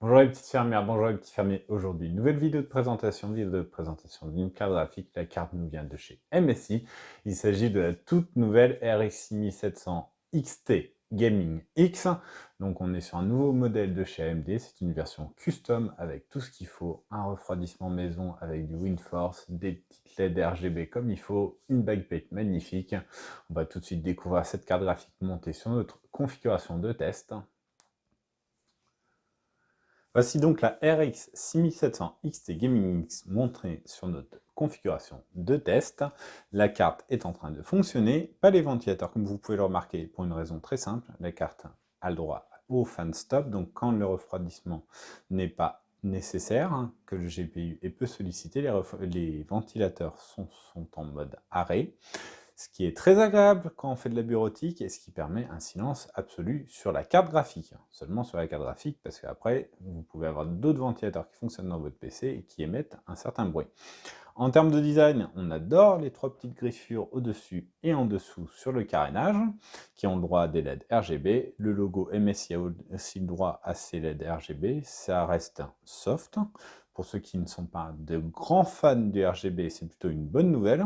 Bonjour les petites fermières, bonjour les petits fermiers. Aujourd'hui, nouvelle vidéo de présentation d'une carte graphique. La carte nous vient de chez MSI. Il s'agit de la toute nouvelle RX 6700 XT Gaming X. Donc on est sur un nouveau modèle de chez AMD. C'est une version custom avec tout ce qu'il faut. Un refroidissement maison avec du WindForce, des petites LED RGB comme il faut, une backplate magnifique. On va tout de suite découvrir cette carte graphique montée sur notre configuration de test. Voici donc la RX 6700 XT Gaming X montrée sur notre configuration de test. La carte est en train de fonctionner, pas les ventilateurs comme vous pouvez le remarquer pour une raison très simple. La carte a le droit au fan stop, donc quand le refroidissement n'est pas nécessaire, que le GPU est peu sollicité, les ventilateurs sont en mode arrêt. Ce qui est très agréable quand on fait de la bureautique et ce qui permet un silence absolu sur la carte graphique. Seulement sur la carte graphique parce qu'après, vous pouvez avoir d'autres ventilateurs qui fonctionnent dans votre PC et qui émettent un certain bruit. En termes de design, on adore les trois petites griffures au-dessus et en dessous sur le carénage qui ont le droit à des LED RGB. Le logo MSI a aussi le droit à ces LED RGB. Ça reste soft. Pour ceux qui ne sont pas de grands fans du RGB, c'est plutôt une bonne nouvelle.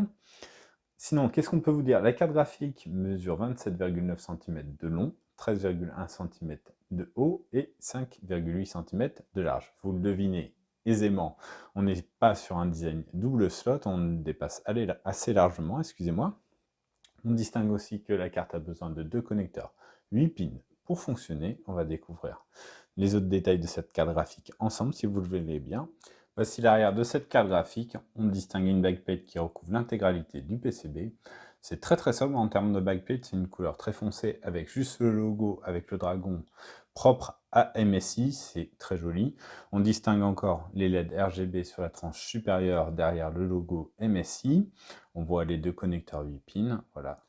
Sinon, qu'est-ce qu'on peut vous dire? La carte graphique mesure 27,9 cm de long, 13,1 cm de haut et 5,8 cm de large. Vous le devinez aisément, on n'est pas sur un design double slot, on dépasse assez largement, excusez-moi. On distingue aussi que la carte a besoin de deux connecteurs 8 pins pour fonctionner. On va découvrir les autres détails de cette carte graphique ensemble si vous le voulez bien. Voici l'arrière de cette carte graphique. On distingue une backplate qui recouvre l'intégralité du PCB. C'est très sobre en termes de backplate, c'est une couleur très foncée avec juste le logo avec le dragon propre à MSI, c'est très joli. On distingue encore les LED RGB sur la tranche supérieure derrière le logo MSI. On voit les deux connecteurs 8 pins, voilà.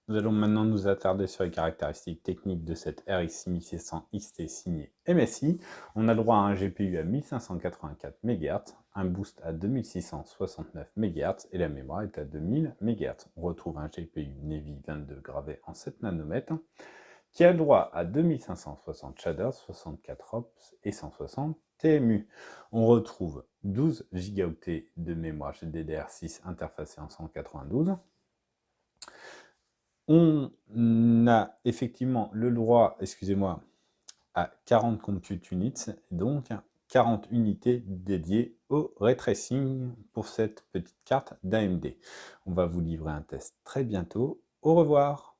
Nous allons maintenant nous attarder sur les caractéristiques techniques de cette RX 6700 XT signée MSI. On a droit à un GPU à 1584 MHz, un boost à 2669 MHz et la mémoire est à 2000 MHz. On retrouve un GPU Navy 22 gravé en 7 nanomètres qui a le droit à 2560 shaders, 64 ops et 160 TMU. On retrouve 12 Go de mémoire GDDR6 interfacée en 192. On a effectivement le droit, excusez-moi, à 40 compute units, donc 40 unités dédiées au ray tracing pour cette petite carte d'AMD. On va vous livrer un test très bientôt. Au revoir.